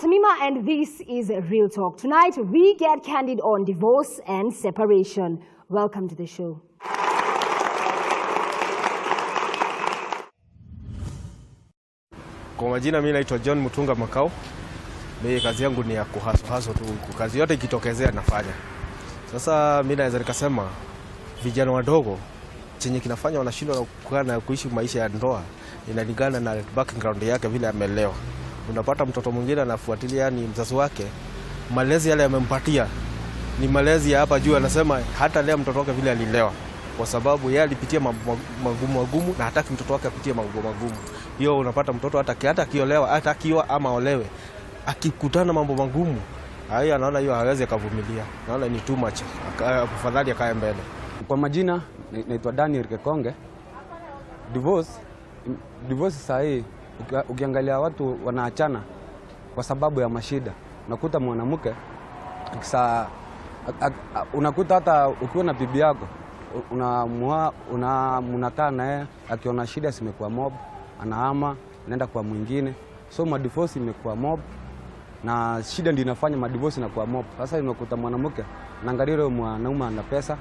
Tamima, and this is Real Talk. Tonight, we get candid on divorce and separation. Welcome to the show. Kwa majina mimi naitwa John Mutunga Makao. Mimi kazi yangu ni ya kuhaso tu. Kazi yote ikitokezea nafanya. Sasa mimi naweza nikasema vijana wadogo chenye kinafanya wanashindwa na kuishi maisha ya ndoa inalingana na background yake vile amelewa. Unapata mtoto mwingine anafuatilia ni mzazi wake, malezi yale yamempatia ni malezi ya hapa juu, anasema hata leo mtoto wake vile alilewa kwa sababu yeye alipitia magumu na hataki mtoto wake apitie magumu. Hiyo unapata mtoto hata akiolewa, hata akiwa ama olewe, akikutana mambo magumu, haya anaona hiyo hawezi kuvumilia. Naona ni too much. Afadhali akae mbele. Kwa majina naitwa Daniel Kekonge. Divorce sahi ukiangalia watu wanaachana kwa sababu ya mashida. Unakuta mwanamke unakuta hata ukiwa na bibi yako unakaa naye, akiona shida zimekuwa mob anahama anaenda kwa mwingine. So madivorce imekuwa mob na shida ndio inafanya madivorce inakuwa mob. Sasa unakuta mwanamke anaangalia yule mwanaume ana pesa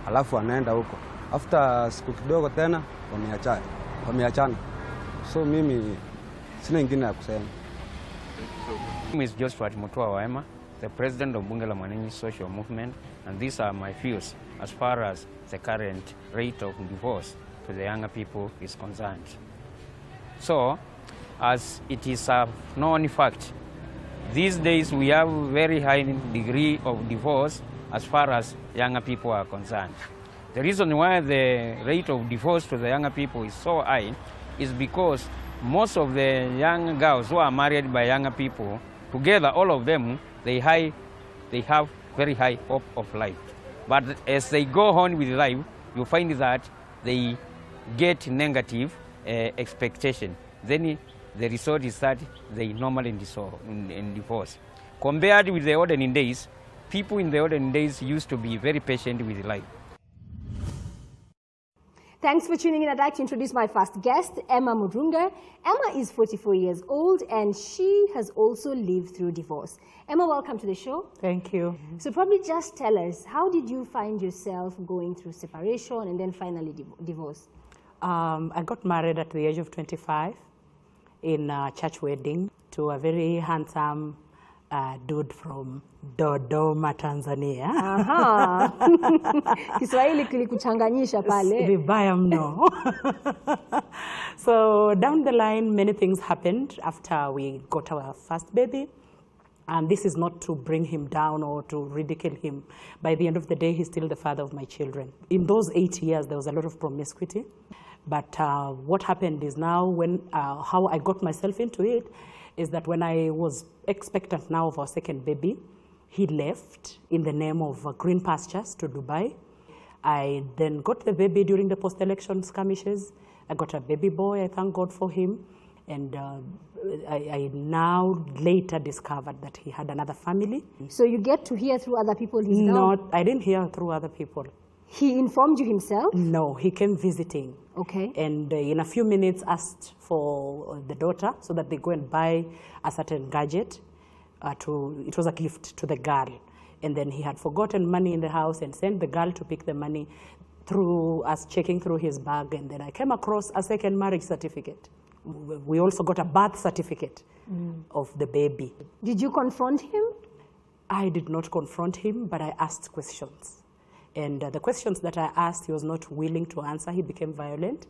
alafu anaenda huko. After siku kidogo tena wameachana. So mimi sina ingine ya kusema. My name is Joshua Mutua Waema, the president of Bunge la Mwananchi Social Movement, and these are my views as far as the current rate of divorce to the younger people is concerned. So, as it is a known fact, these days we have a very high degree of divorce as far as younger people are concerned. The reason why the rate of divorce to the younger people is so high is because most of the young girls who are married by younger people, together all of them, they have very high hope of life. But as they go on with life, you find that they get negative expectation. Then the result is that they normally divorce. Compared with the olden days, people in the olden days used to be very patient with life. Thanks for tuning in. I'd like to introduce my first guest, Emma Murunga. Emma is 44 years old and she has also lived through divorce. Emma, welcome to the show. Thank you. So probably just tell us, how did you find yourself going through separation and then finally divorce? I got married at the age of 25 in a church wedding to a very handsome dude from Dodoma, Tanzania. Aha. Kiswahili kilikuchanganyisha pale. Vibaya mno. So down the line, many things happened after we got our first baby. And this is not to bring him down or to ridicule him. By the end of the day, he's still the father of my children. In those 8 years, there was a lot of promiscuity. But what happened is now, how I got myself into it, is that when I was expectant now of our second baby, he left in the name of Green Pastures to Dubai. I then got the baby during the post-election skirmishes. I got a baby boy, I thank God for him. And I now later discovered that he had another family. So you get to hear through other people he's Not, I didn't hear through other people. He informed you himself? No, he came visiting. Okay. And in a few minutes asked for the daughter so that they go and buy a certain gadget. It was a gift to the girl. And then he had forgotten money in the house and sent the girl to pick the money through us checking through his bag. And then I came across a second marriage certificate. We also got a birth certificate of the baby. Did you confront him? I did not confront him, but I asked questions. And the questions that I asked, he was not willing to answer. He became violent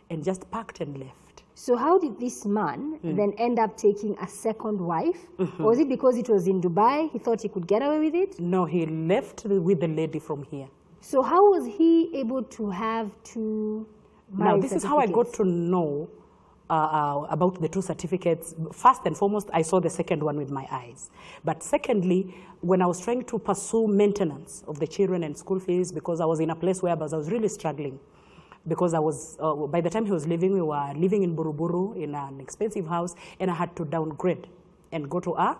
and just packed and left. So how did this man then end up taking a second wife? Or was it because it was in Dubai, he thought he could get away with it? No, he left with the lady from here. So how was he able to have two marriage Now, this is how I got to know about the two certificates. First and foremost, I saw the second one with my eyes. But secondly, when I was trying to pursue maintenance of the children and school fees, because I was in a place where I was really struggling. Because I was, by the time he was leaving, we were living in Buruburu in an expensive house, and I had to downgrade and go to a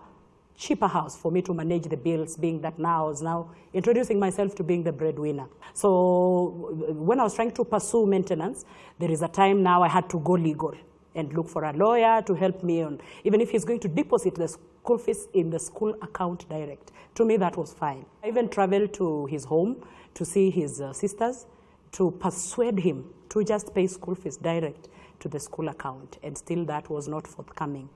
cheaper house for me to manage the bills, being that now I was now introducing myself to being the breadwinner. So when I was trying to pursue maintenance, there is a time now I had to go legal and look for a lawyer to help me on, even if he's going to deposit the school fees in the school account direct. To me, that was fine. I even traveled to his home to see his sisters to persuade him to just pay school fees direct to the school account, and still that was not forthcoming.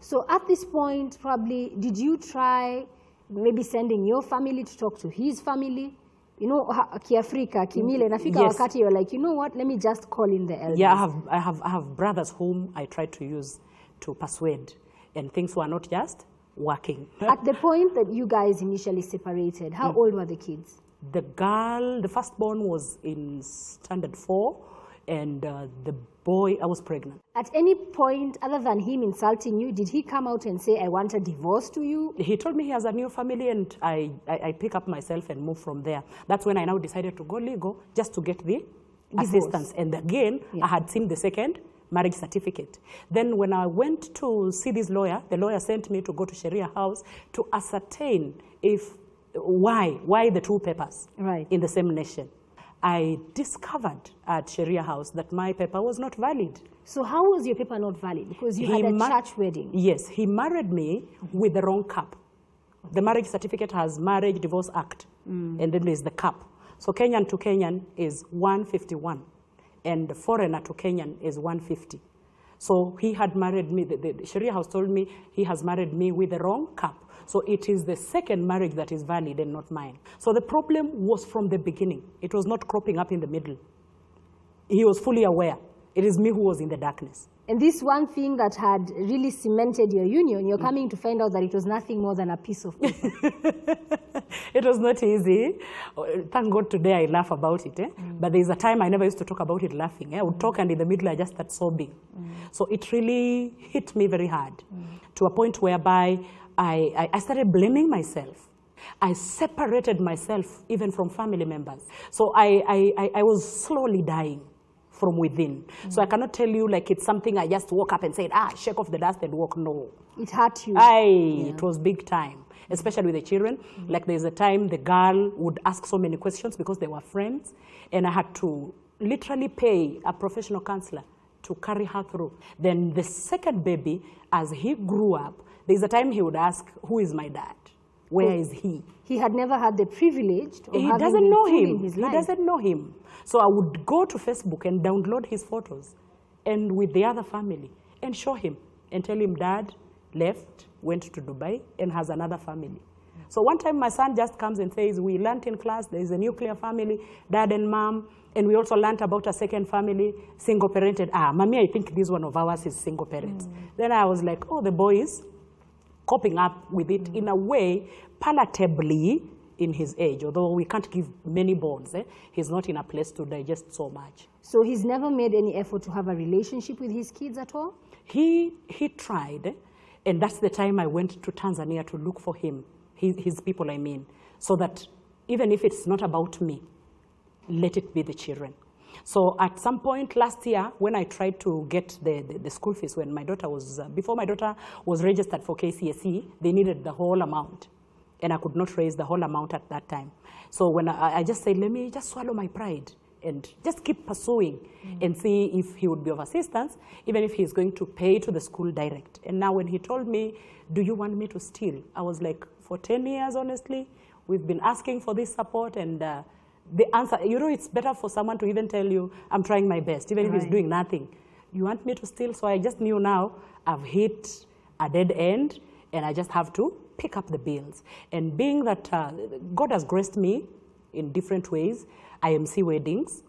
So at this point, probably, did you try maybe sending your family to talk to his family? You know, kiafrika, kimile, nafika Yes. wakati you're like, you know what, let me just call in the elders. Yeah, I have brothers whom I tried to use to persuade, and things were not just working. At the point that you guys initially separated, how old were the kids? The girl, the firstborn, was in standard 4, and the boy, I was pregnant. At any point, other than him insulting you, did he come out and say, I want a divorce to you? He told me he has a new family, and I pick up myself and move from there. That's when I now decided to go legal, just to get the assistance. And again, I had seen the second marriage certificate. Then when I went to see this lawyer, the lawyer sent me to go to Sharia House to ascertain why the two papers in the same nation. I discovered at Sharia House that my paper was not valid. So how was your paper not valid? Because you had a church wedding. Yes, he married me with the wrong cap. The marriage certificate has Marriage Divorce Act, and then there's the cap. So Kenyan to Kenyan is 151, and the foreigner to Kenyan is 150. So he had married me, the Sharia House told me he has married me with the wrong cap. So it is the second marriage that is valid and not mine. So the problem was from the beginning. It was not cropping up in the middle. He was fully aware. It is me who was in the darkness. And this one thing that had really cemented your union, you're coming to find out that it was nothing more than a piece of paper. It was not easy. Thank God today I laugh about it. But there's a time I never used to talk about it laughing. I would talk, and in the middle I just start sobbing. So it really hit me very hard, to a point whereby I started blaming myself. I separated myself even from family members. So I was slowly dying from within. So I cannot tell you like it's something I just woke up and said, shake off the dust and walk. No. It hurt you. It was big time, especially with the children. Like there's a time the girl would ask so many questions because they were friends, and I had to literally pay a professional counselor to carry her through. Then the second baby, as he grew up, there's a time he would ask, who is my dad? Where is he? He had never had the privilege of He having doesn't know him him. in his He life. doesn't know him. So I would go to Facebook and download his photos and with the other family and show him and tell him dad left, went to Dubai and has another family. So one time my son just comes and says, we learned in class there is a nuclear family, dad and mom, and we also learned about a second family, single parented. Mommy, I think this one of ours is single parents. Then I was like, oh, the boy is coping up with it in a way palatably in his age, although we can't give many bones. He's not in a place to digest so much. So he's never made any effort to have a relationship with his kids at all? He tried, and that's the time I went to Tanzania to look for him, his people I mean, so that even if it's not about me, let it be the children. So at some point last year, when I tried to get the school fees, when my daughter was, before my daughter was registered for KCSE, they needed the whole amount. And I could not raise the whole amount at that time. So when I just said, let me just swallow my pride and just keep pursuing and see if he would be of assistance, even if he's going to pay to the school direct. And now when he told me, do you want me to steal? I was like, for 10 years, honestly, we've been asking for this support, and the answer, you know, it's better for someone to even tell you, I'm trying my best, even if he's doing nothing. You want me to steal? So I just knew now I've hit a dead end, and I just have to pick up the bills. And being that God has graced me in different ways, I MC weddings.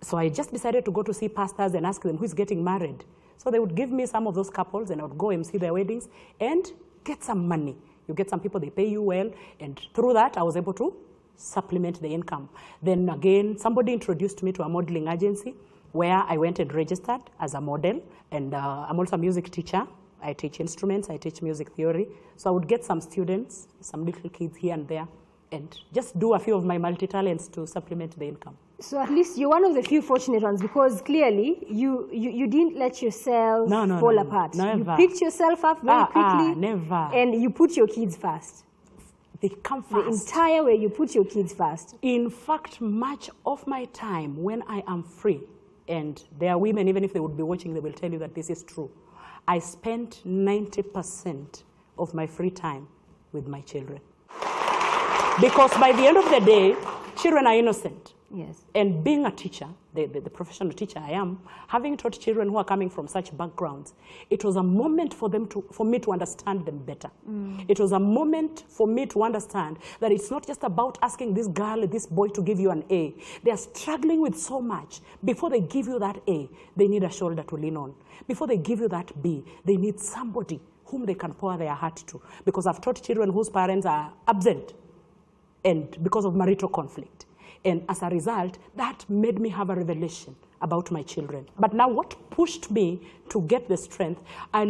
So I just decided to go to see pastors and ask them who's getting married. So they would give me some of those couples, and I would go MC their weddings and get some money. You get some people, they pay you well, and through that I was able to supplement the income. Then again, somebody introduced me to a modeling agency where I went and registered as a model, and I'm also a music teacher. I teach instruments, I teach music theory. So I would get some students, some little kids here and there, and just do a few of my multi-talents to supplement the income. So at least you're one of the few fortunate ones, because clearly you didn't let yourself fall apart. Never. You picked yourself up very quickly. Never. And you put your kids first. They come first. The entire way you put your kids first. In fact, much of my time when I am free, and there are women, even if they would be watching, they will tell you that this is true, I spent 90% of my free time with my children. Because by the end of the day, children are innocent. Yes. And being a teacher, the professional teacher I am, having taught children who are coming from such backgrounds, it was a moment for me to understand them better. It was a moment for me to understand that it's not just about asking this girl, this boy to give you an A. They are struggling with so much. Before they give you that A, they need a shoulder to lean on. Before they give you that B, they need somebody whom they can pour their heart to. Because I've taught children whose parents are absent, and because of marital conflict. And as a result, that made me have a revelation about my children. But now what pushed me to get the strength, I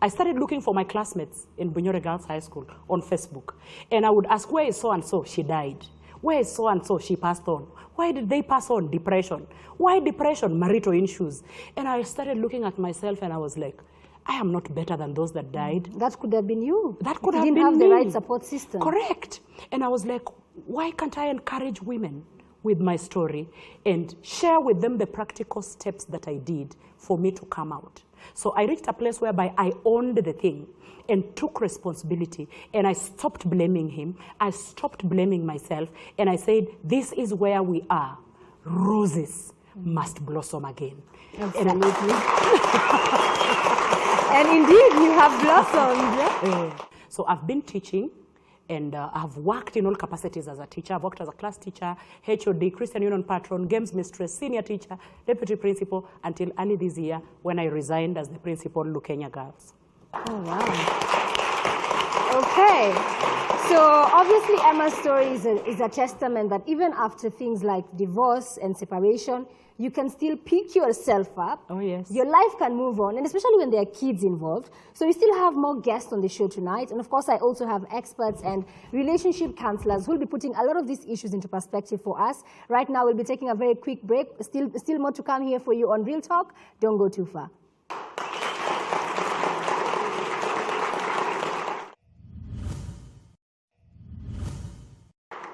started looking for my classmates in Bunyore Girls High School on Facebook. And I would ask, where is so-and-so? She died. Where is so-and-so? She passed on. Why did they pass on? Depression. Why depression? Marital issues. And I started looking at myself and I was like, I am not better than those that died. That could have been you. That could have been me. You didn't have the right support system. Correct. And I was like, why can't I encourage women with my story and share with them the practical steps that I did for me to come out? So I reached a place whereby I owned the thing and took responsibility, and I stopped blaming him. I stopped blaming myself, and I said, this is where we are. Roses must blossom again. Absolutely. And indeed, you have blossomed. Yeah? So I've been teaching, and I've worked in all capacities as a teacher. I've worked as a class teacher, HOD, Christian Union patron, games mistress, senior teacher, deputy principal, until early this year when I resigned as the principal of Lukenya Girls. Oh, wow. Okay. So obviously Emma's story is a testament that even after things like divorce and separation, you can still pick yourself up. Oh, yes. Your life can move on, and especially when there are kids involved. So we still have more guests on the show tonight. And of course, I also have experts and relationship counselors who will be putting a lot of these issues into perspective for us. Right now, we'll be taking a very quick break. Still more to come here for you on Real Talk. Don't go too far.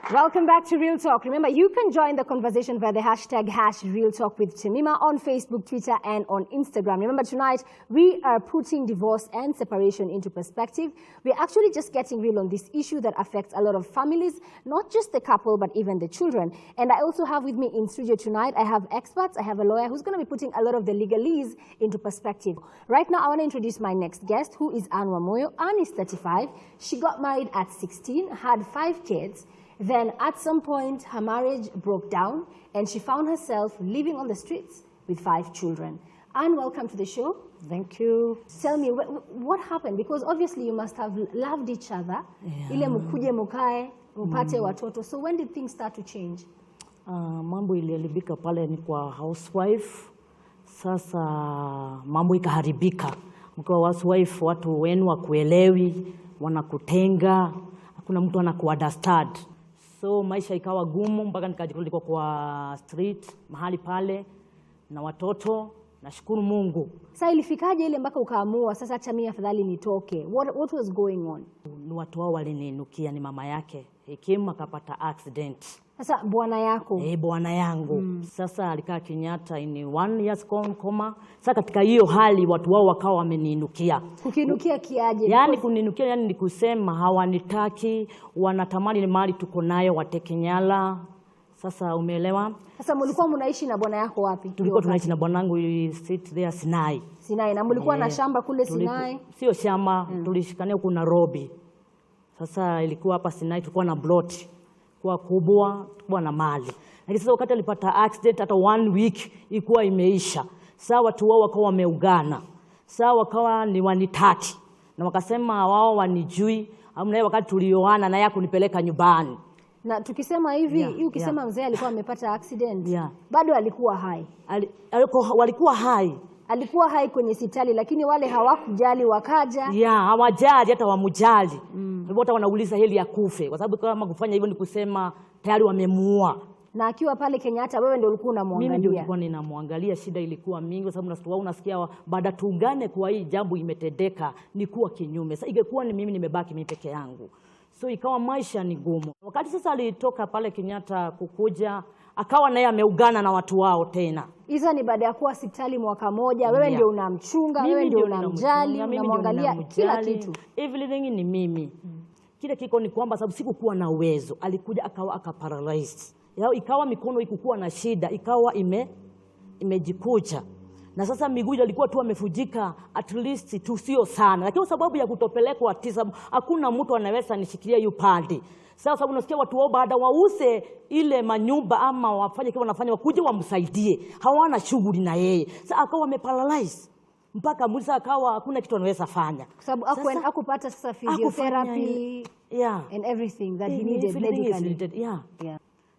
Welcome back to Real Talk. Remember, you can join the conversation via the hashtag #RealTalk with Tamima on Facebook, Twitter, and on Instagram. Remember, tonight, we are putting divorce and separation into perspective. We're actually just getting real on this issue that affects a lot of families, not just the couple, but even the children. And I also have with me in studio tonight, I have experts. I have a lawyer who's going to be putting a lot of the legalese into perspective. Right now, I want to introduce my next guest, who is Wamuyu. Anne is 35. She got married at 16, had 5 kids. Then at some point, her marriage broke down and she found herself living on the streets with 5 children. Anne, welcome to the show. Thank you. Tell me, what happened? Because obviously you must have loved each other. Ile mkuje mukae, mpate watoto. So when did things start to change? Mambo iliharibika pale ni kwa housewife. Sasa mambo ikaharibika. Mkiwa housewife, watu wenu wakuelewi, wanakutenga, hakuna mtu anakuunderstand. So maisha ikawa gumu mpaka nikajikuta kwa street mahali pale na watoto. Nashukuru Mungu. Sasa ilifikaje ile mpaka ukaamua sasa acha mimi afadhali nitoke? What was going on? Ni watu wao walininukia, ni mama yake. Kim akapata accident. Sasa bwana yako? Bwana yangu. Sasa alikaa Kenyatta in 1 years coma. Sasa katika hiyo hali watu wao wakawa wameninukia. Kukinukia kiaje? Yaani kuninukia, yani ni kusema hawanitaki, wanatamani ni mali tuko nayo watekenyala. Sasa umeelewa? Sasa mlikuwa mnaishi na bwana yako wapi? Tulikuwa tunaishi na bwanangu sit there Sinai. Sinai, na mlikuwa na shamba kule Sinai? Sio shamba, tulishikania huko Nairobi. Sasa ilikuwa hapa Sinai, tulikuwa na plot kwa kubwa, tulikuwa na mali. Lakini sasa wakati alipata accident, hata 1 week ilikuwa imeisha. Sasa watu wao wakawa wameugana. Sasa wakawa ni wanitaki. Na wakasema wao wanijui, amna wakati tulioana na yeye kunipeleka nyumbani. Na tukisema hivi, ukisema mzee alikuwa amepata accident, bado alikuwa hai. Walikuwa hai. Alikuwa hai kwenye hospitali, lakini wale hawakujali wakaja. Hawajali hata wamujali. Wote wanauliza heli ya kufe, kwa sababu kama kufanya hivyo ni kusema tayari wamemuua. Na akiwa pale Kenyatta wewe ndio ulikuwa unamwangalia? Mimi ndio nilikuwa ninamwangalia. Shida ilikuwa mingi kwa sababu unasikia baada tuungane kwa hii jambo imetendeka ni kuwa kinyume. Sasa ingekuwa ni mimi nimebaki mimi peke yangu. So ikawa maisha ni gumu. Wakati sasa alitoka pale Kenyatta kukuja, akawa naye ameugana na watu wao tena. Hizo ni baada ya kuwa hospitali mwaka moja, wewe ndio unamchunga, wewe ndio unamjali, unamwangalia kila kitu. Everything ni mimi. Kile kiko ni kwamba sababu sikukuwa na uwezo, alikuja akawa akaparalyze. Yao ikawa mikono ikukuwa na shida, ikawa imejikuja. Na sasa miguu ilikuwa tu amefujika at least tu sio sana. Lakini sababu ya kutopelekwa tisa, hakuna mtu anaweza nishikilia hiyo pande. Sasa sababu unasikia watu wao baada wause ile manyumba ama wafanye kile wanafanya wakuje wamsaidie. Hawana shughuli na yeye. Sasa akawa ameparalyze. Mpaka mwisa akawa hakuna kitu anaweza fanya. Kwa sababu hakupata sasa physiotherapy and everything that he needed medically.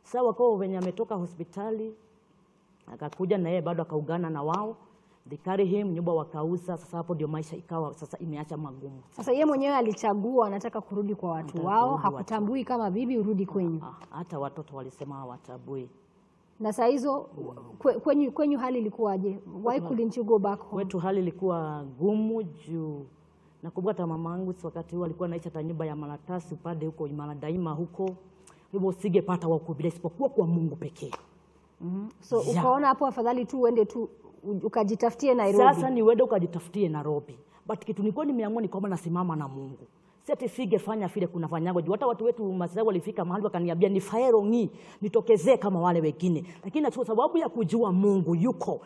Sasa wako wenye ametoka hospitali akakuja na yeye bado akaugana na wao. They carry him, nyumba wakauza. Sasa hapo ndio maisha ikawa sasa imeacha magumu. Sasa yeye mwenyewe alichagua anataka kurudi kwa watu wao, hakutambui kama bibi urudi kwenyu. Hata watoto walisema hawatambui. Na saa hizo kwenyu hali ilikuwaje? Why couldn't you go back home? Kwetu hali ilikuwa gumu juu. Nakumbuka hata mamangu wakati huo alikuwa anaishi hata nyumba ya maratasi upande huko Imara Daima huko. Hivyo singepata wa kuhubiri isipokuwa kwa Mungu pekee. So ukaona hapo afadhali tu uende tu ukajitafutie Nairobi. Sasa ni uende ukajitafutie Nairobi. But kitu nilikuwa nimeamua ni kwamba nasimama na Mungu. Sasa singefanya vile kunafanyaga juu hata watu wetu Masai walifika mahali wakaniambia ni faero nitokezee kama wale wengine. Lakini na sababu ya kujua Mungu yuko.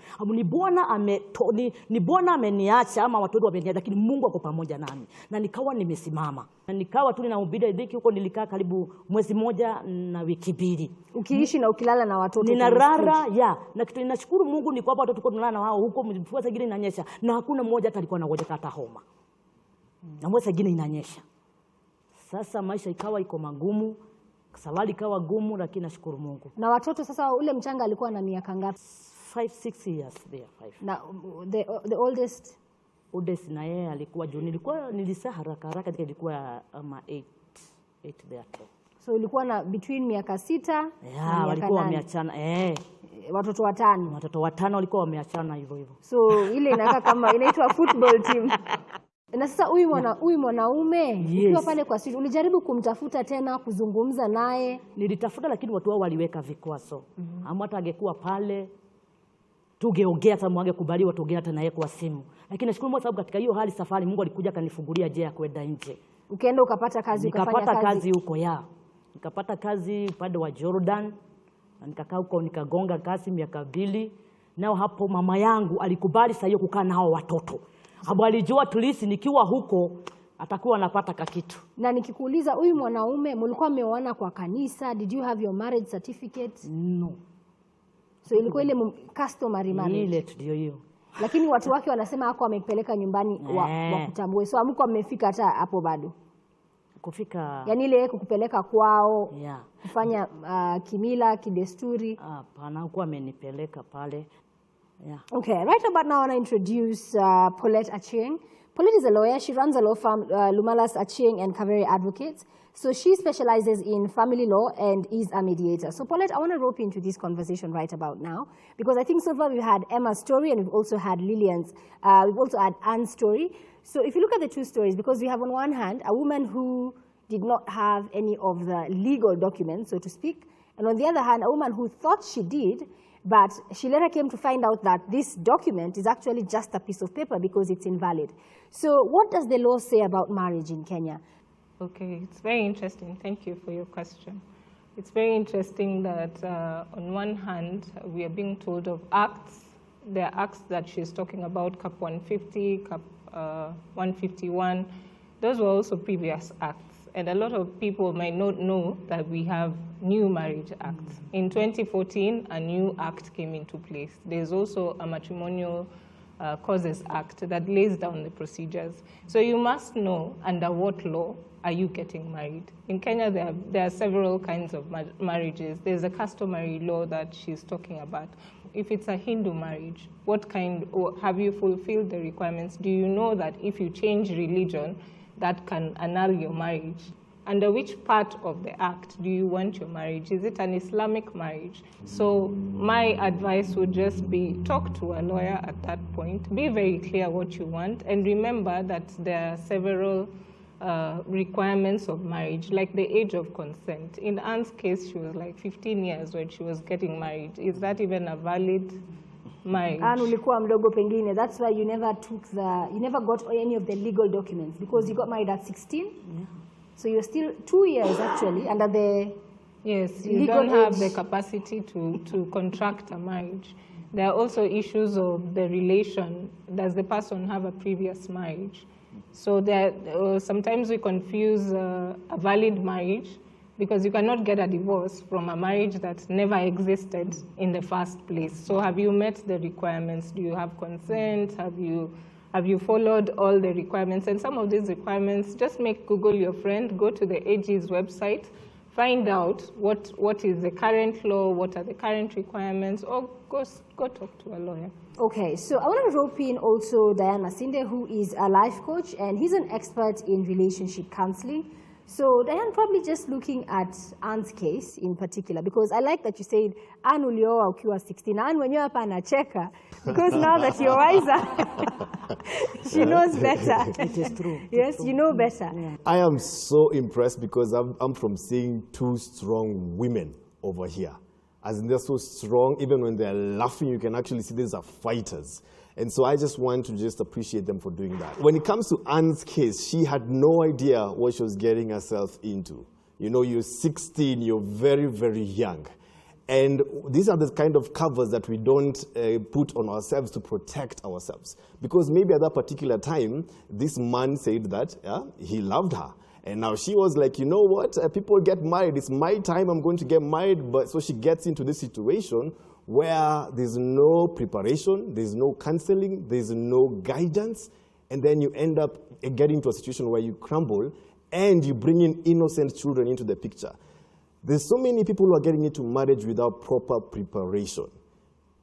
Ni Bwana ameniacha ama watu wetu wameniacha, lakini Mungu ako pamoja nami. Na nikawa nimesimama. Na nikawa tu ninahubiri dhiki huko, nilikaa karibu mwezi moja na wiki mbili. Ukiishi na ukilala na watoto. Ninarara na kitu ninashukuru Mungu ni kwamba watoto tuko tunalala na wao huko, mvua zingine inanyesha na hakuna mmoja hata alikuwa anagoja hata homa. Na mvua zingine inanyesha. Sasa maisha ikawa iko magumu, safari ikawa gumu, lakini nashukuru Mungu. Na watoto sasa ule mchanga alikuwa na miaka ngapi? 5-6 years there. 5. Na the oldest na yeye alikuwa juu nilisa haraka ilikuwa 8 there too. So ilikuwa na between miaka 6 na miaka walikuwa wameachana. Watoto watano. Watoto watano walikuwa wameachana hivyo. So ile inakaa kama inaitwa football team. Na sasa huyu mwanaume ukiwa pale kwa street ulijaribu kumtafuta tena kuzungumza naye? Nilitafuta lakini watu wao waliweka vikwazo. Hata angekuwa pale tungeongea hata mwangekubaliwa tuongea hata naye kwa simu. Lakini nashukuru Mungu sababu katika hiyo hali safari Mungu alikuja akanifungulia njia ya kwenda nje. Ukaenda ukapata kazi ukafanya kazi? Nikapata kazi huko nikapata kazi upande wa Jordan. Nikakaa huko nikagonga kazi miaka 2. Nao hapo mama yangu alikubali sasa hiyo kukaa nao watoto. Hapo alijua tulisi nikiwa huko atakuwa anapata kakitu. Na nikikuuliza huyu mwanaume mlikuwa mmeoana kwa kanisa? Did you have your marriage certificate? No. So ilikuwa ile customary marriage? Ile ndio hiyo. Lakini watu wake wanasema hako amepeleka nyumbani wa kutambue. So hamko mmefika hata hapo bado? Kufika. Yaani ile kupeleka kwao. Kufanya kimila, kidesturi. Hapana, huko amenipeleka pale. Okay, right about now I want to introduce Paulette Achieng. Paulette is a lawyer. She runs a law firm, Lumalas Achieng and Kaveri Advocates. So she specializes in family law and is a mediator. So Paulette, I want to rope into this conversation right about now because I think so far we've had Emma's story and we've also had Lilian's, we've also had Anne's story. So if you look at the two stories, because we have on one hand a woman who did not have any of the legal documents, so to speak, and on the other hand a woman who thought she did, but she later came to find out that this document is actually just a piece of paper because it's invalid. So what does the law say about marriage in Kenya? Okay, it's very interesting. Thank you for your question. It's very interesting that on one hand, we are being told of acts. There are acts that she's talking about, Cap 150, Cap 151. Those were also previous acts. And a lot of people might not know that we have new marriage acts. In 2014, a new act came into place. There's also a matrimonial causes act that lays down the procedures. So you must know under what law are you getting married. In Kenya, there are several kinds of marriages. There's a customary law that she's talking about. If it's a Hindu marriage, what kind, or have you fulfilled the requirements? Do you know that if you change religion, that can annul your marriage? Under which part of the act do you want your marriage? Is it an Islamic marriage? So my advice would just be talk to a lawyer at that point. Be very clear what you want. And remember that there are several requirements of marriage, like the age of consent. In Anne's case, she was like 15 years when she was getting married. Is that even a valid marriage. And ulikuwa mdogo pengine. That's why you never got any of the legal documents because you got married at 16. Yeah. So you're still 2 years actually under the Yes, you don't have the capacity to contract a marriage. There are also issues of the relation. Does the person have a previous marriage? So that sometimes we confuse a valid marriage because you cannot get a divorce from a marriage that never existed in the first place. So have you met the requirements? Do you have consent? Have you followed all the requirements? And some of these requirements, just make Google your friend, go to the AG's website, find out what is the current law, what are the current requirements, or go talk to a lawyer. Okay, so I want to rope in also Diane Masinde, who is a life coach, and he's an expert in relationship counseling. So Diane, probably just looking at Anne's case in particular, because I like that you said Anne ulioa ukiwa 16. Anne mwenyewe hapa anacheka, because now that you're wiser, she knows better. It is true. Yes, you know better. Yeah. I am so impressed because I'm from seeing two strong women over here. As in, they're so strong, even when they're laughing, you can actually see these are fighters. And so I just want to just appreciate them for doing that. When it comes to Anne's case, she had no idea what she was getting herself into. You know, you're 16, you're very, very young. And these are the kind of covers that we don't put on ourselves to protect ourselves. Because maybe at that particular time, this man said that he loved her. And now she was like, you know what, people get married, it's my time, I'm going to get married. But so she gets into this situation where there's no preparation, there's no counseling, there's no guidance, and then you end up getting to a situation where you crumble and you bring in innocent children into the picture. There's so many people who are getting into marriage without proper preparation.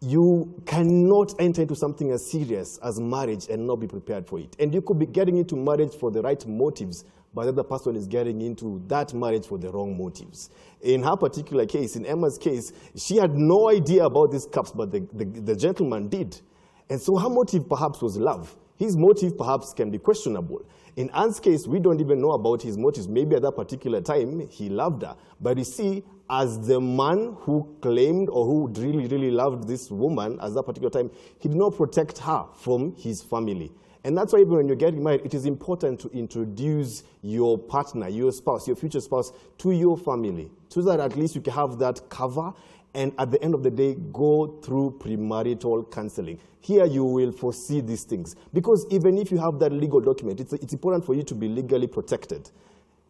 You cannot enter into something as serious as marriage and not be prepared for it. And you could be getting into marriage for the right motives, but the other person is getting into that marriage for the wrong motives. In her particular case, in Emma's case, she had no idea about these cups, but the gentleman did. And so her motive perhaps was love. His motive perhaps can be questionable. In Anne's case, we don't even know about his motives. Maybe at that particular time, he loved her. But you see, as the man who claimed or who really, really loved this woman at that particular time, he did not protect her from his family. And that's why even when you're getting married, it is important to introduce your partner, your spouse, your future spouse, to your family, so that at least you can have that cover, and at the end of the day, go through premarital counseling. Here you will foresee these things. Because even if you have that legal document, it's important for you to be legally protected.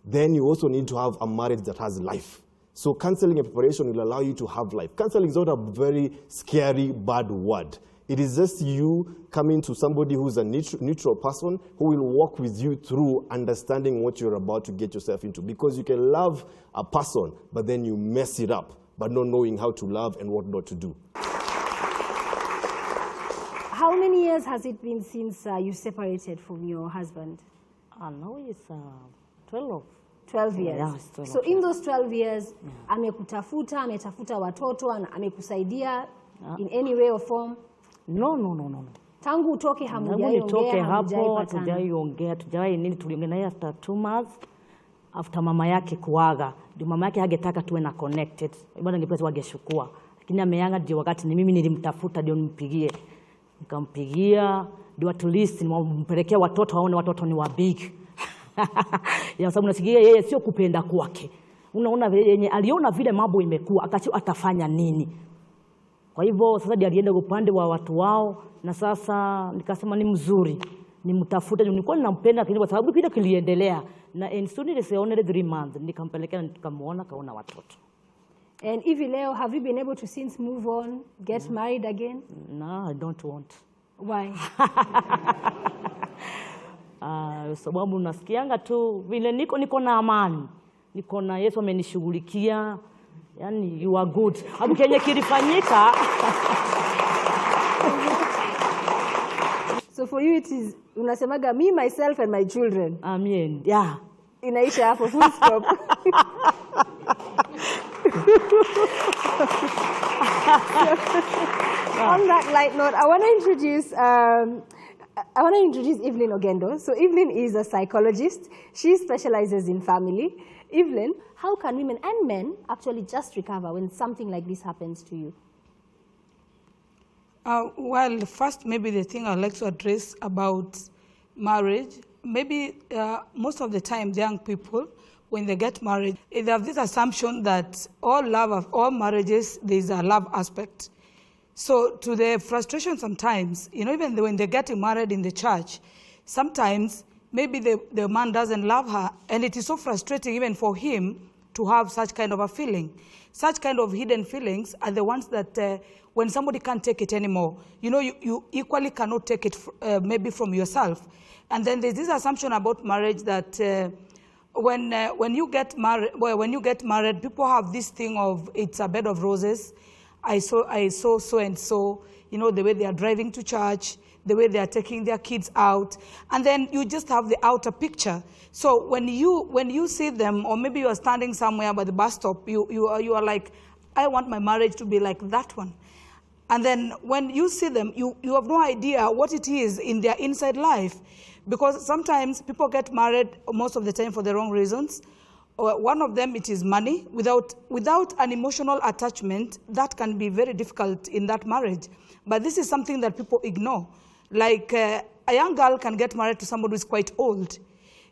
Then you also need to have a marriage that has life. So counseling and preparation will allow you to have life. Counseling is not a very scary, bad word. It is just you coming to somebody who's a neutral person who will walk with you through understanding what you're about to get yourself into. Because you can love a person, but then you mess it up, but not knowing how to love and what not to do. How many years has it been since you separated from your husband? Now it's 12. 12 years. Yeah, it's 12 so in those 12 years, amekutafuta, ametafuta watoto, amekusaidia in any way or form? No. Tangu utoke hamujaiongea, hapo hatujaiongea, nini tuliongea naye after 2 months after mama yake kuaga. Ndio mama yake hagetaka tuwe na connected. Bwana angepesa wageshukua. Lakini ameanga ndio wakati ni mimi nilimtafuta ndio nimpigie. Nikampigia ndio at least nimpelekea watoto waone watoto ni wa big. Ya sababu nasikia yeye sio kupenda kwake. Unaona vile yenye aliona vile mambo imekuwa akacho atafanya nini. Kwa hivyo sasa alienda upande wa watu wao, na sasa nikasema ni mzuri nimtafute. Nilikuwa ninampenda kwa sababu kile kiliendelea, na soon ile only 3 months nikampelekea nikamuona kaona watoto. And even leo, have you been able to since move on, get married again? No, I don't want. Why? Sababu nasikianga tu vile niko na amani, niko na Yesu amenishughulikia. Yani you are good. Hapo kenye kilifanyika. So for you it is unasemaga me, myself and my children. Amen. Yeah. Inaisha hapo, full stop. On that light note, I want to introduce Evelyn Ogendo. So Evelyn is a psychologist. She specializes in family. Evelyn, how can women and men actually just recover when something like this happens to you? Well, first, maybe the thing I'd like to address about marriage, maybe most of the time, the young people, when they get married, they have this assumption that all marriages, there's a love aspect. So to the frustration sometimes, even when they're getting married in the church, sometimes maybe the man doesn't love her, and it is so frustrating even for him to have such kind of a feeling. Such kind of hidden feelings are the ones that when somebody can't take it anymore, you equally cannot take it maybe from yourself. And then there's this assumption about marriage that when you get married, people have this thing of it's a bed of roses. I saw so and so, the way they are driving to church, the way they are taking their kids out, and then you just have the outer picture. So when you see them, or maybe you are standing somewhere by the bus stop, you are like, I want my marriage to be like that one. And then when you see them, you have no idea what it is in their inside life, because sometimes people get married most of the time for the wrong reasons. One of them, it is money. Without an emotional attachment, that can be very difficult in that marriage. But this is something that people ignore. Like a young girl can get married to somebody who is quite old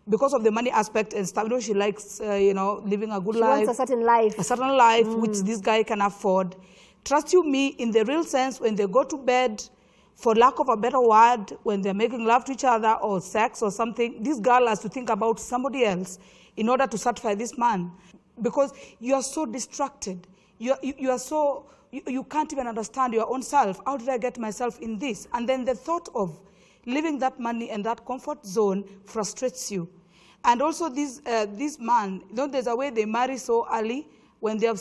because of the money aspect and stuff. She likes, living a good life. She wants a certain life. A certain life, which this guy can afford. Trust you me, in the real sense, when they go to bed, for lack of a better word, when they're making love to each other or sex or something, this girl has to think about somebody else in order to satisfy this man, because you are so distracted. You can't even understand your own self. How did I get myself in this? And then the thought of leaving that money and that comfort zone frustrates you. And also this man, there's a way they marry so early when they have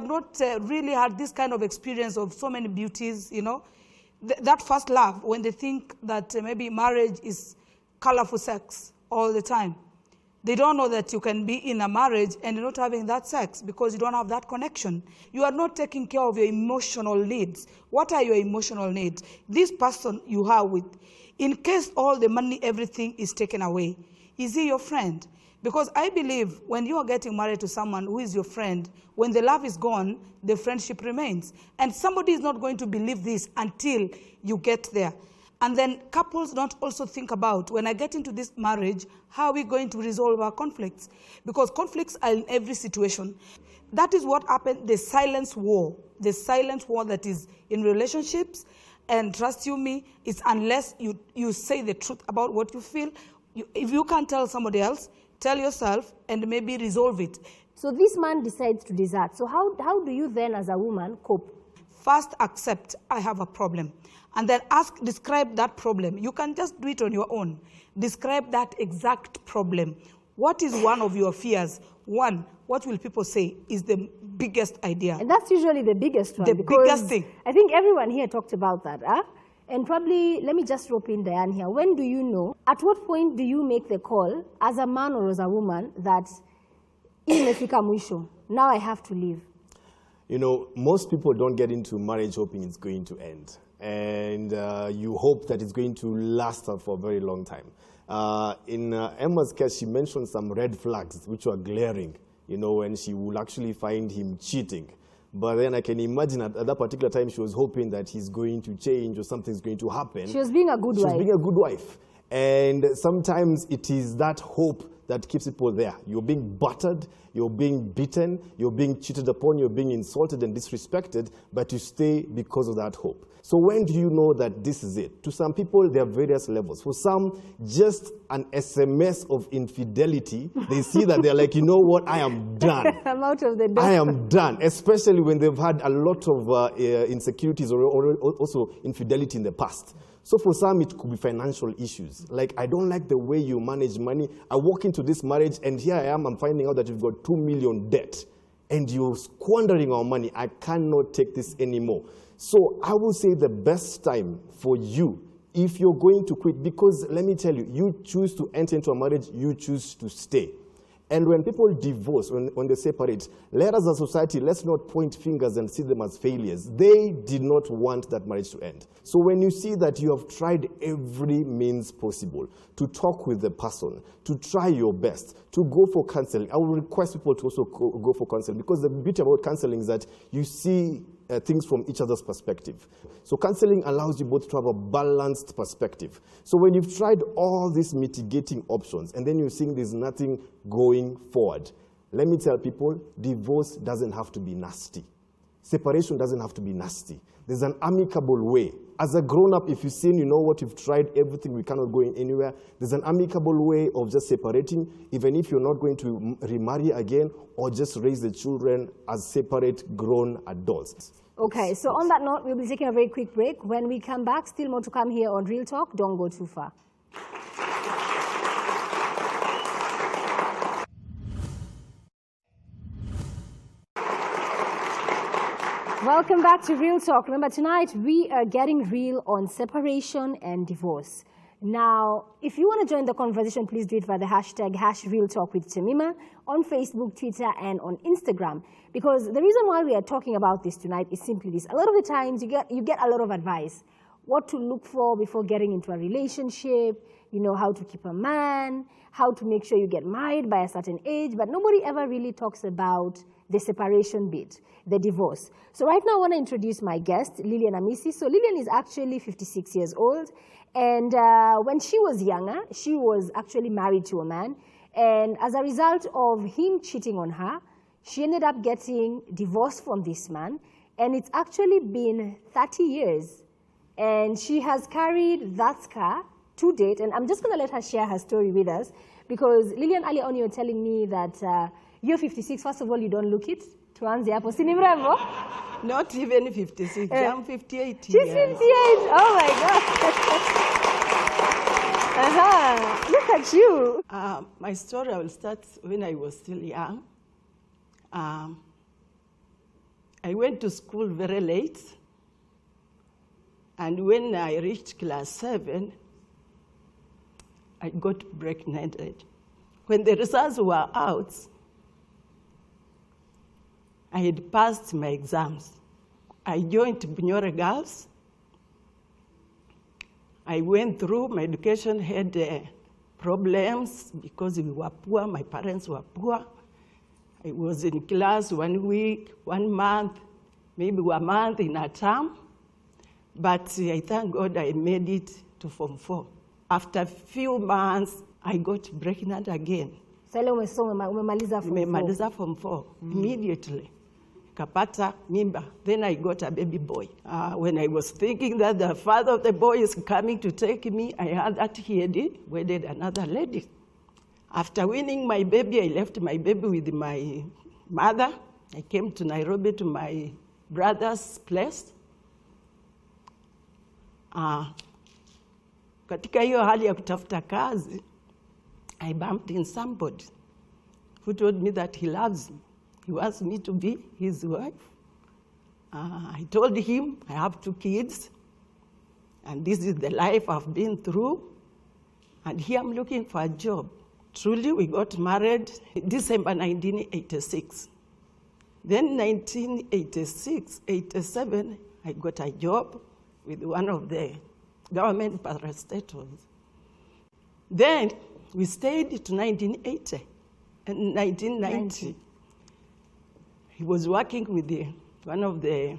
not really had this kind of experience of so many beauties, that first love, when they think that maybe marriage is colorful sex all the time. They don't know that you can be in a marriage and you're not having that sex because you don't have that connection. You are not taking care of your emotional needs. What are your emotional needs? This person you have with, in case all the money, everything is taken away, is he your friend? Because I believe when you are getting married to someone who is your friend, when the love is gone, the friendship remains. And somebody is not going to believe this until you get there. And then couples don't also think about, when I get into this marriage, how are we going to resolve our conflicts? Because conflicts are in every situation. That is what happened, the silence war that is in relationships. And trust you me, it's unless you say the truth about what you feel. If you can't tell somebody else, tell yourself and maybe resolve it. So this man decides to desert. So how do you then as a woman cope? First, accept I have a problem. And then describe that problem. You can just do it on your own. Describe that exact problem. What is one of your fears? One, what will people say is the biggest idea. And that's usually the biggest one. The biggest thing. I think everyone here talked about that. And probably, let me just rope in Diane here. When do you know, at what point do you make the call as a man or as a woman that imefika mwisho, now I have to leave? Most people don't get into marriage hoping it's going to end. And you hope that it's going to last for a very long time. In Emma's case, she mentioned some red flags which were glaring, and she will actually find him cheating. But then I can imagine at that particular time she was hoping that he's going to change or something's going to happen. She was being a good wife. She was being a good wife. And sometimes it is that hope that keeps people there. You're being battered, you're being beaten, you're being cheated upon, you're being insulted and disrespected, but you stay because of that hope. So when do you know that this is it? To some people, there are various levels. For some, just an SMS of infidelity, they see that they're like, you know what, I am done. I'm out of the door. I am done, especially when they've had a lot of insecurities or also infidelity in the past. So for some, it could be financial issues. Like, I don't like the way you manage money. I walk into this marriage, and here I am, I'm finding out that you've got 2 million debt, and you're squandering our money. I cannot take this anymore. So I will say the best time for you, if you're going to quit, because let me tell you, you choose to enter into a marriage, you choose to stay. And when people divorce, when they separate, let us as a society, let's not point fingers and see them as failures. They did not want that marriage to end. So when you see that you have tried every means possible to talk with the person, to try your best, to go for counseling, I will request people to also go for counseling, because the beauty about counseling is that you see things from each other's perspective. So counseling allows you both to have a balanced perspective. So when you've tried all these mitigating options and then you're seeing there's nothing going forward, let me tell people, divorce doesn't have to be nasty. Separation doesn't have to be nasty. There's an amicable way. As a grown-up, if you've seen, you know what, you've tried everything, we cannot go anywhere, there's an amicable way of just separating, even if you're not going to remarry again or just raise the children as separate grown adults. Okay, so on that note, we'll be taking a very quick break. When we come back, still more to come here on Real Talk. Don't go too far. Welcome back to Real Talk. Remember, tonight we are getting real on separation and divorce. Now, if you want to join the conversation, please do it via the hashtag #RealTalkWithTamima on Facebook, Twitter, and on Instagram. Because the reason why we are talking about this tonight is simply this. A lot of the times you get a lot of advice. What to look for before getting into a relationship, you know, how to keep a man, how to make sure you get married by a certain age, but nobody ever really talks about the separation bit, the divorce. So right now I want to introduce my guest, Lilian Hamisi. So Lilian is actually 56 years old. And when she was younger, she was actually married to a man. And as a result of him cheating on her, she ended up getting divorced from this man. And it's actually been 30 years. And she has carried that scar to date. And I'm just going to let her share her story with us. Because Lilian, earlier on you were telling me that you're 56. First of all, you don't look it. Tuanze hapo. Si ni mrembo? Not even 56. I'm 58 She's 58. Oh my God. Look at you. My story, I will start when I was still young. I went to school very late. And when I reached class 7, I got pregnant. When the results were out, I had passed my exams. I joined Bunyore Girls. I went through, my education had problems because we were poor, my parents were poor. I was in class 1 week, 1 month, maybe 1 month in a term. But I thank God I made it to Form 4. After a few months, I got pregnant again. Umemaliza Form 4 immediately. Kapata mimba. Then I got a baby boy. When I was thinking that the father of the boy is coming to take me, I heard that he had wedded another lady. After winning my baby, I left my baby with my mother. I came to Nairobi to my brother's place. Katika hiyo hali ya kutafuta kazi, I bumped in somebody who told me that he loves me. He wants me to be his wife. I told him I have 2 kids, and this is the life I've been through, and here I'm looking for a job. Truly, we got married in December 1986. Then 1986, 87, I got a job with one of the government parastatals. Then we stayed to 1980 and 1990. He was working with one of the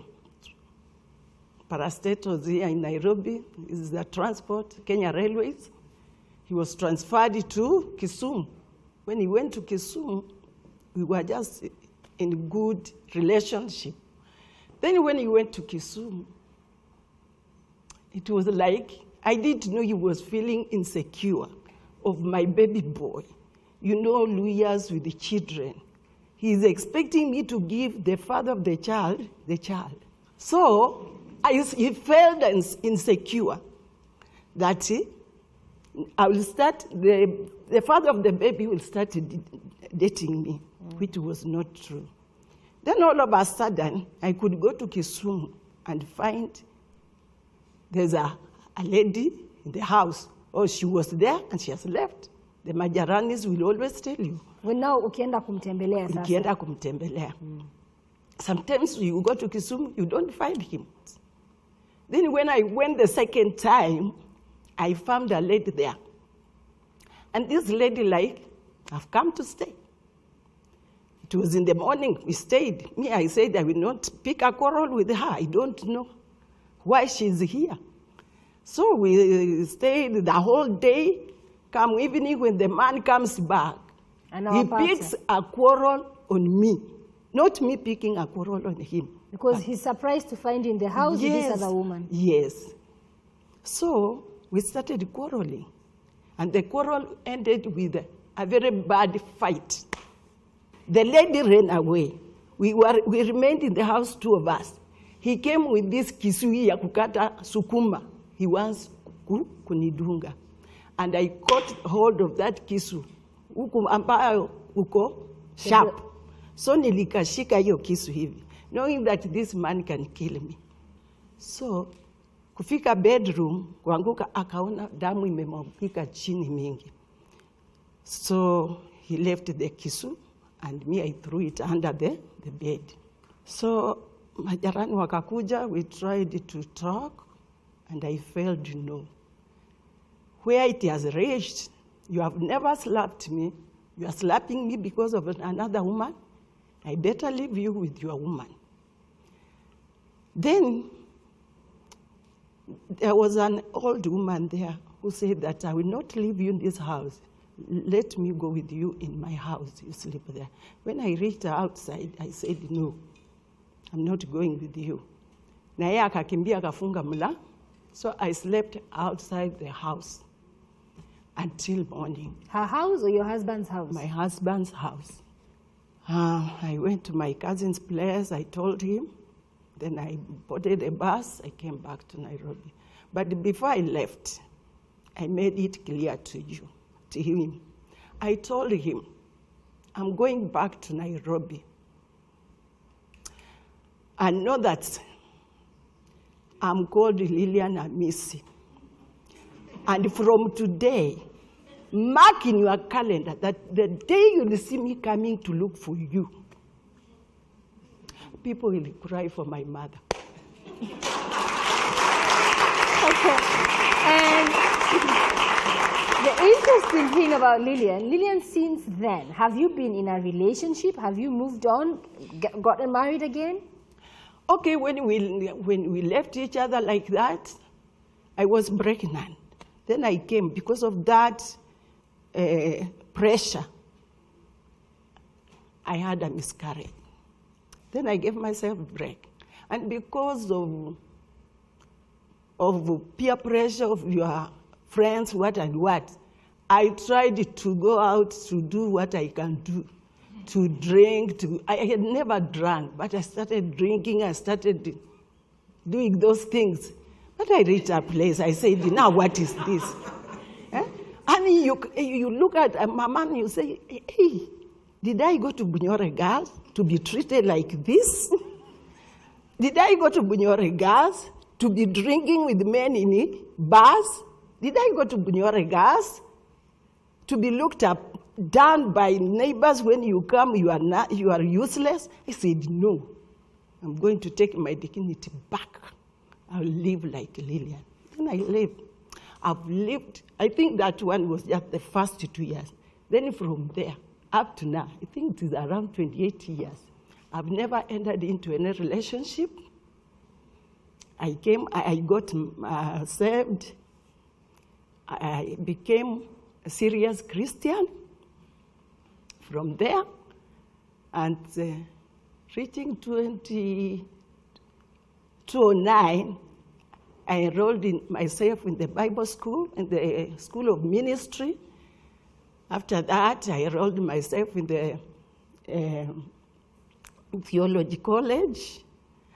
parastatals here in Nairobi. This is the transport, Kenya Railways. He was transferred to Kisumu. When he went to Kisumu, we were just in good relationship. Then when he went to Kisumu, it was like, I didn't know he was feeling insecure of my baby boy. You know, lawyers with the children. He's expecting me to give the father of the child the child. So he felt insecure that I will start, the father of the baby will start dating me, which was not true. Then all of a sudden, I could go to Kisumu and find there's a lady in the house. Oh, she was there and she has left. The Majaranis will always tell you. Well, now ukienda kumtembelea sasa. Ukienda kumtembelea. Sometimes you go to Kisumu, you don't find him. Then when I went the second time, I found a lady there. And this lady, like, I've come to stay. It It was in the morning, we stayed. Me, I said I will not pick a quarrel with her. I don't know why she's here. So we stayed the whole day. Come evening, when the man comes back, he picks a quarrel on me, not me picking a quarrel on him. Because he's surprised to find in the house with this other woman. Yes. So we started quarreling. And the quarrel ended with a very bad fight. The lady ran away. We remained in the house, 2 of us. He came with this kisui ya kukata sukuma. He wants kunidunga. And I caught hold of that kisu. Huku ambayo uko sharp. So nilikashika hiyo kisu hivi, knowing that this man can kill me. So kufika bedroom, kuanguka akaona damu imemwagika chini mingi. So he left the kisu and me I threw it under the bed. So majirani wakakuja, we tried to talk and I failed, Where it has reached, you have never slapped me. You are slapping me because of another woman. I better leave you with your woman. Then there was an old woman there who said that I will not leave you in this house. Let me go with you in my house. You sleep there. When I reached outside, I said, no, I'm not going with you. Na yeye akakimbia akafunga mlango. So I slept outside the house until morning. Her house or your husband's house? My husband's house. I went to my cousin's place. I told him. Then I boarded a bus. I came back to Nairobi. But before I left, I made it clear to him. I told him, I'm going back to Nairobi. I know that I'm called Lilian Hamisi. And from today, mark in your calendar that the day you'll see me coming to look for you, people will cry for my mother. Okay. And the interesting thing about Lilian, since then, have you been in a relationship? Have you moved on, gotten married again? Okay, when we left each other like that, I was pregnant. Then I came because of that pressure. I had a miscarriage. Then I gave myself a break. And because of peer pressure of your friends, what and what, I tried to go out to do what I can do, to drink. I had never drank, but I started drinking. I started doing those things. But I reached a place, I said, now what is this? And you look at Mama and you say, hey, did I go to Bunyore Girls to be treated like this? Did I go to Bunyore Girls to be drinking with men in bars? Did I go to Bunyore Girls to be looked up, down by neighbors when you come, you are useless? I said, no, I'm going to take my dignity back. I'll live like Lilian. Then I lived. I've lived, I think that one was just the first 2 years. Then from there, up to now, I think it is around 28 years. I've never entered into any relationship. I got saved. I became a serious Christian from there. And reaching 2009, I enrolled myself in the Bible school, in the School of Ministry. After that, I enrolled myself in the Theology College.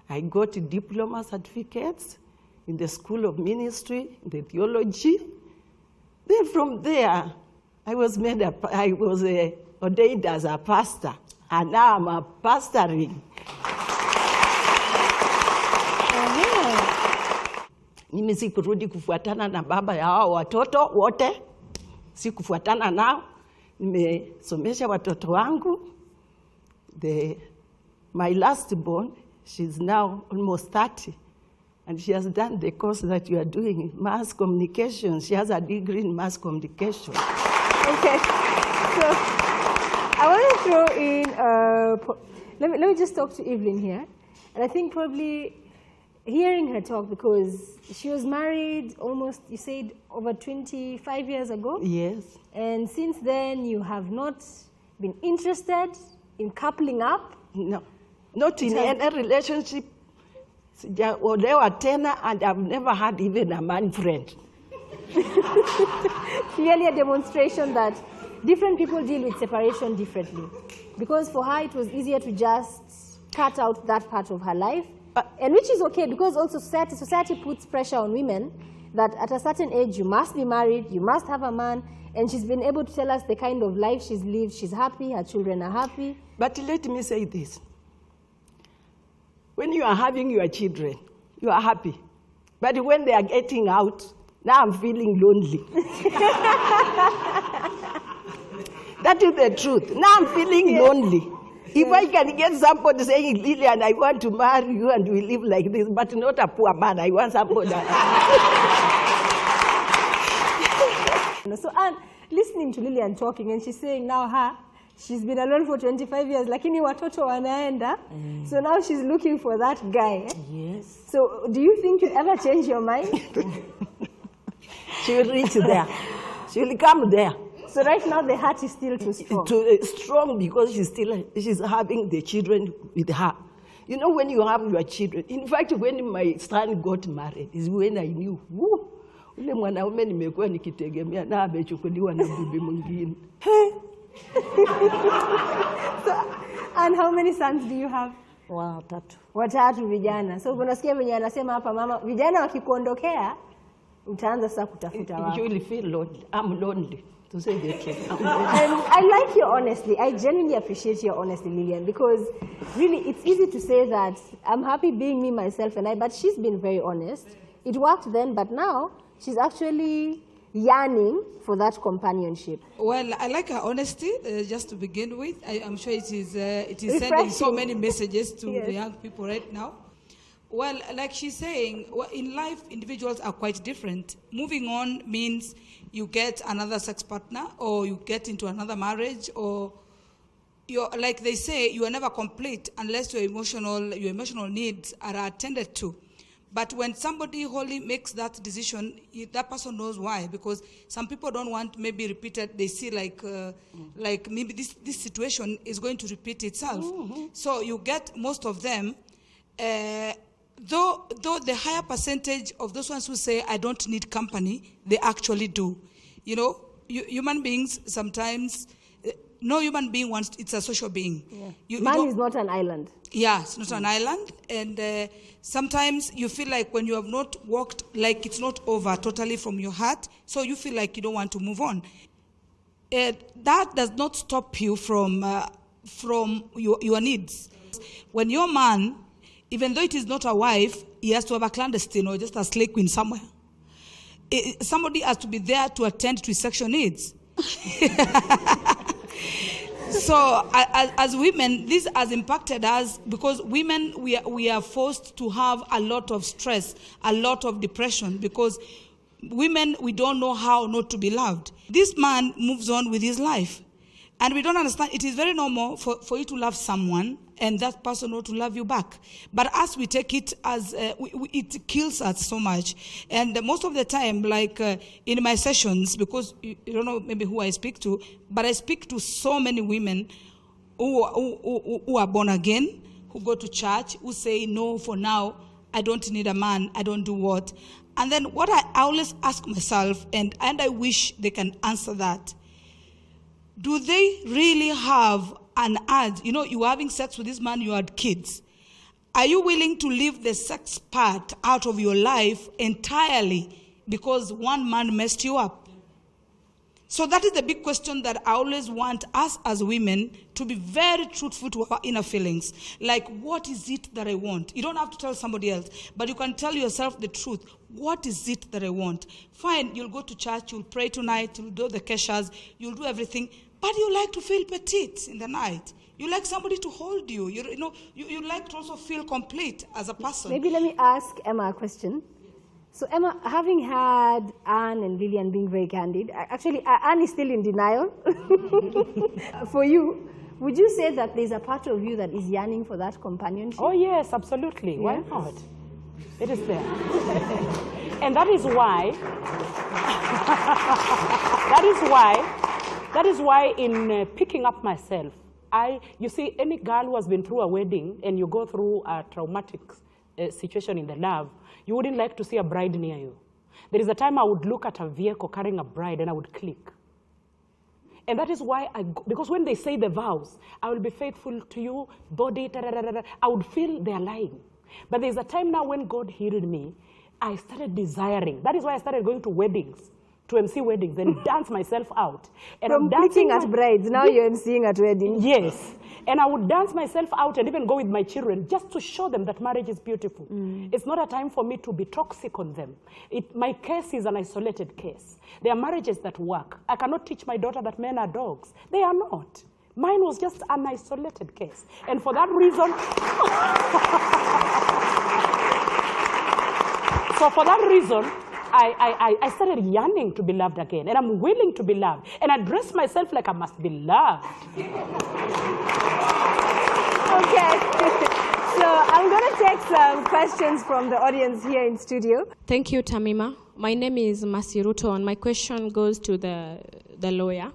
I got diploma certificates in the School of Ministry, the Theology. Then from there, I was ordained as a pastor, and now I'm a pastoring. Mimi sikurudi kufuatana na baba ya hao watoto wote, sikufuatana nao. Nimesomesha watoto wangu. My last born, she's now almost 30, and she has done the course that you are doing, mass communication. She has a degree in mass communication. Okay, so I want to throw in, let me just talk to Evelyn here. And I think probably hearing her talk, because she was married almost, you said, over 25 years ago. Yes. And since then, you have not been interested in coupling up? No, not in any relationship. Or they were 10, and I've never had even a man friend. Clearly a demonstration that different people deal with separation differently. Because for her, it was easier to just cut out that part of her life. And which is okay, because also society puts pressure on women that at a certain age, you must be married, you must have a man. And she's been able to tell us the kind of life she's lived. She's happy, her children are happy. But let me say this. When you are having your children, you are happy. But when they are getting out, now I'm feeling lonely. That is the truth. Now I'm feeling lonely. If I can get somebody saying, Lilian, I want to marry you and we live like this, but not a poor man, I want somebody. So, and listening to Lilian talking, and she's saying now she's been alone for 25 years, lakini watoto wanaenda. So now she's looking for that guy. Yes. So do you think you'll ever change your mind? She will reach there. She will come there. So right now the heart is still too strong. Strong because she's having the children with her. You know, when you have your children, in fact, when my son got married, is when I knew, ule mwanaume nimekuwa nikitegemea na amechukuliwa na bibi mwingine. And how many sons do you have? Watatu vijana. So unasikia venye anasema hapa mama, vijana wakikuondokea utaanza sasa kutafuta wao. You will feel lonely. I'm lonely. To say the truth. And I like your honesty. I genuinely appreciate your honesty, Lilian, because really it's easy to say that I'm happy being me, myself, and I, but she's been very honest. It worked then, but now she's actually yearning for that companionship. Well, I like her honesty, just to begin with. I'm sure it is sending so many messages to the young people right now. Well, like she's saying, in life, individuals are quite different. Moving on means you get another sex partner, or you get into another marriage, or like they say, you are never complete unless your emotional needs are attended to. But when somebody wholly makes that decision, that person knows why. Because some people don't want maybe repeated. They see like maybe this situation is going to repeat itself. So you get most of them. Though the higher percentage of those ones who say, I don't need company, they actually do. You know, human beings sometimes, no human being wants, it's a social being. Yeah. Man is not an island. Yeah, it's not an island. And sometimes you feel like when you have not walked, like it's not over totally from your heart, so you feel like you don't want to move on. That does not stop you from your needs. When your man, even though it is not a wife, he has to have a clandestine or just a slay queen somewhere. Somebody has to be there to attend to his sexual needs. So as women, this has impacted us because women, we are forced to have a lot of stress, a lot of depression, because women, we don't know how not to be loved. This man moves on with his life. And we don't understand, it is very normal for you to love someone and that person not to love you back. But as we take it as, it kills us so much. And most of the time, like in my sessions, because you don't know maybe who I speak to, but I speak to so many women who are born again, who go to church, who say, no, for now, I don't need a man, I don't do what. And then what I always ask myself, and I wish they can answer that, do they really have an urge? You know, you were having sex with this man, you had kids. Are you willing to leave the sex part out of your life entirely because one man messed you up? So that is the big question that I always want us as women to be very truthful to our inner feelings. Like, what is it that I want? You don't have to tell somebody else, but you can tell yourself the truth. What is it that I want? Fine, you'll go to church, you'll pray tonight, you'll do the keshas, you'll do everything, but you like to feel petite in the night. You like somebody to hold you. You like to also feel complete as a person. Maybe let me ask Emma a question. So Emma, having had Anne and Lilian being very candid, actually Anne is still in denial. For you, would you say that there's a part of you that is yearning for that companionship? Oh yes, absolutely. Yes. Why not? It is there. And that is why, that is why in picking up myself, you see, any girl who has been through a wedding and you go through a traumatic situation in the love, you wouldn't like to see a bride near you. There is a time I would look at a vehicle carrying a bride and I would click. And that is why because when they say the vows, I will be faithful to you, body, I would feel they're lying. But there's a time now when God healed me, I started desiring. That is why I started going to weddings, to MC weddings and dance myself out. And from dancing at brides, now you're MCing at weddings. Yes. And I would dance myself out and even go with my children just to show them that marriage is beautiful. It's not a time for me to be toxic on them. My case is an isolated case. There are marriages that work. I cannot teach my daughter that men are dogs. They are not. Mine was just an isolated case. And for that reason, so for that reason, I started yearning to be loved again, and I'm willing to be loved, and I dress myself like I must be loved. Okay, so I'm going to take some questions from the audience here in studio. Thank you, Tamima. My name is Masiruto, and my question goes to the lawyer.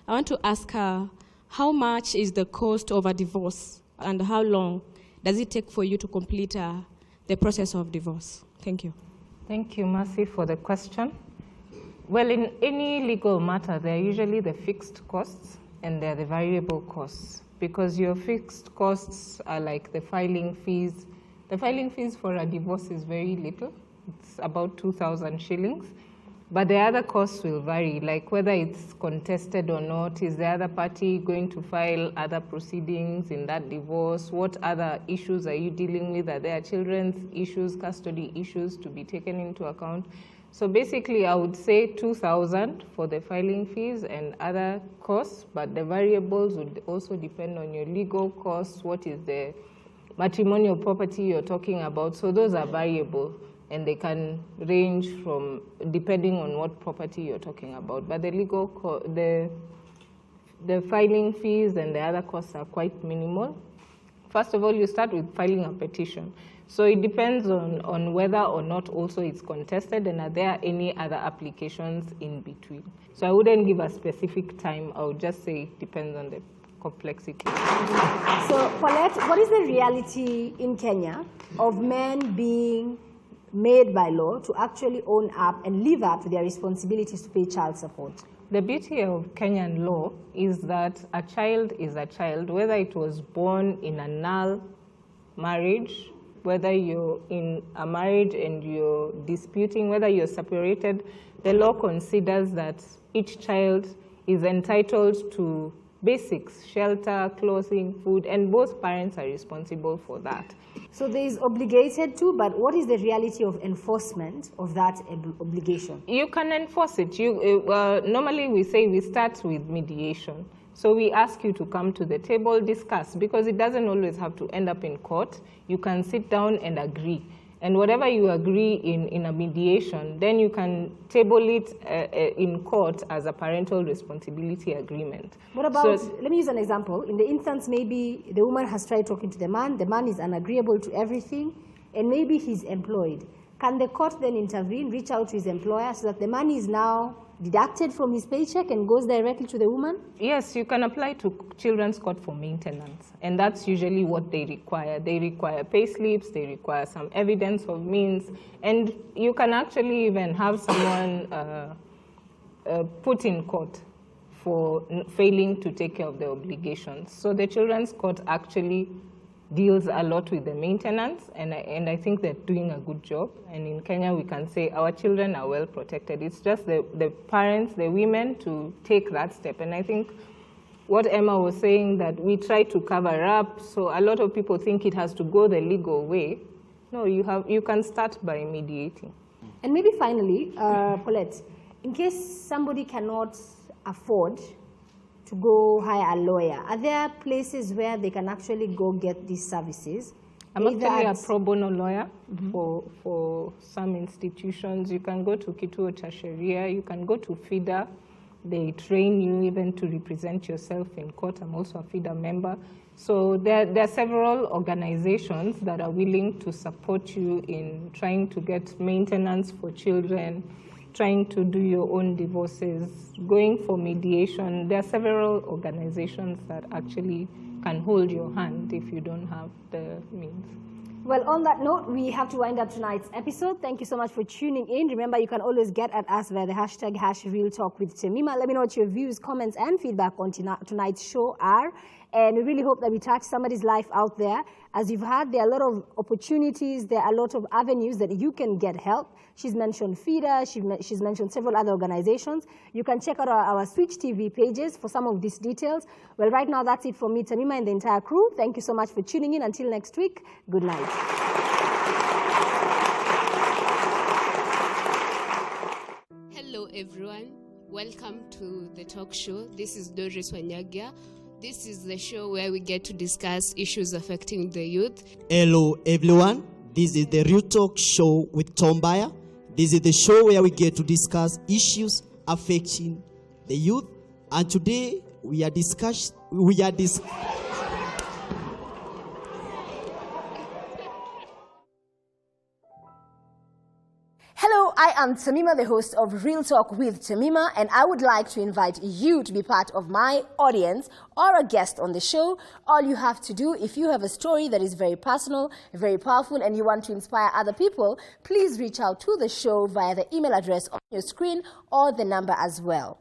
I want to ask her, how much is the cost of a divorce, and how long does it take for you to complete the process of divorce? Thank you. Thank you, Mercy, for the question. Well, in any legal matter, there are usually the fixed costs and there are the variable costs, because your fixed costs are like the filing fees. The filing fees for a divorce is very little. It's about 2,000 shillings. But the other costs will vary, like whether it's contested or not. Is the other party going to file other proceedings in that divorce? What other issues are you dealing with? Are there children's issues, custody issues to be taken into account? So basically, I would say 2,000 for the filing fees and other costs, but the variables would also depend on your legal costs. What is the matrimonial property you're talking about? So those are variable, and they can range from depending on what property you're talking about. But the legal, the filing fees and the other costs are quite minimal. First of all, you start with filing a petition. So it depends on whether or not also it's contested, and are there any other applications in between. So I wouldn't give a specific time. I would just say it depends on the complexity. So Paulette, what is the reality in Kenya of men being made by law to actually own up and live up to their responsibilities to pay child support? The beauty of Kenyan law is that a child is a child, whether it was born in a null marriage, whether you're in a marriage and you're disputing, whether you're separated, the law considers that each child is entitled to basics, shelter, clothing, food, and both parents are responsible for that. So there is obligated to, but what is the reality of enforcement of that obligation? You can enforce it. Normally we say we start with mediation. So we ask you to come to the table, discuss, because it doesn't always have to end up in court. You can sit down and agree. And whatever you agree in a mediation, then you can table it in court as a parental responsibility agreement. What about, let me use an example. In the instance, maybe the woman has tried talking to the man is unagreeable to everything, and maybe he's employed. Can the court then intervene, reach out to his employer so that the money is now deducted from his paycheck and goes directly to the woman? Yes, you can apply to children's court for maintenance, and that's usually what they require. They require pay slips, they require some evidence of means, and you can actually even have someone put in court for failing to take care of the obligations. So the children's court actually deals a lot with the maintenance, and I think they're doing a good job. And in Kenya, we can say our children are well protected. It's just the parents, the women, to take that step. And I think what Emma was saying, that we try to cover up, so a lot of people think it has to go the legal way. No, you can start by mediating. And maybe finally, Paulette, in case somebody cannot afford to go hire a lawyer, are there places where they can actually go get these services? I'm actually a pro bono lawyer for some institutions. You can go to Kituo cha Sheria, you can go to FIDA. They train you even to represent yourself in court. I'm also a FIDA member. So there are several organizations that are willing to support you in trying to get maintenance for children, trying to do your own divorces, going for mediation. There are several organizations that actually can hold your hand if you don't have the means. Well, on that note, we have to wind up tonight's episode. Thank you so much for tuning in. Remember, you can always get at us via the hashtag #RealTalkWithTamima. Let me know what your views, comments, and feedback on tonight's show are. And we really hope that we touch somebody's life out there. As you've heard, there are a lot of opportunities, there are a lot of avenues that you can get help. She's mentioned FIDA, she's mentioned several other organizations. You can check out our Switch TV pages for some of these details. Well, right now, that's it for me, Tamima, and the entire crew. Thank you so much for tuning in. Until next week, good night. Hello, everyone. Welcome to the talk show. This is Doris Wanyagia. This is the show where we get to discuss issues affecting the youth. Hello, everyone. This is the Real Talk Show with Tombaya. This is the show where we get to discuss issues affecting the youth. And today we are Hello, I am Tamima, the host of Real Talk with Tamima, and I would like to invite you to be part of my audience or a guest on the show. All you have to do, if you have a story that is very personal, very powerful, and you want to inspire other people, please reach out to the show via the email address on your screen or the number as well.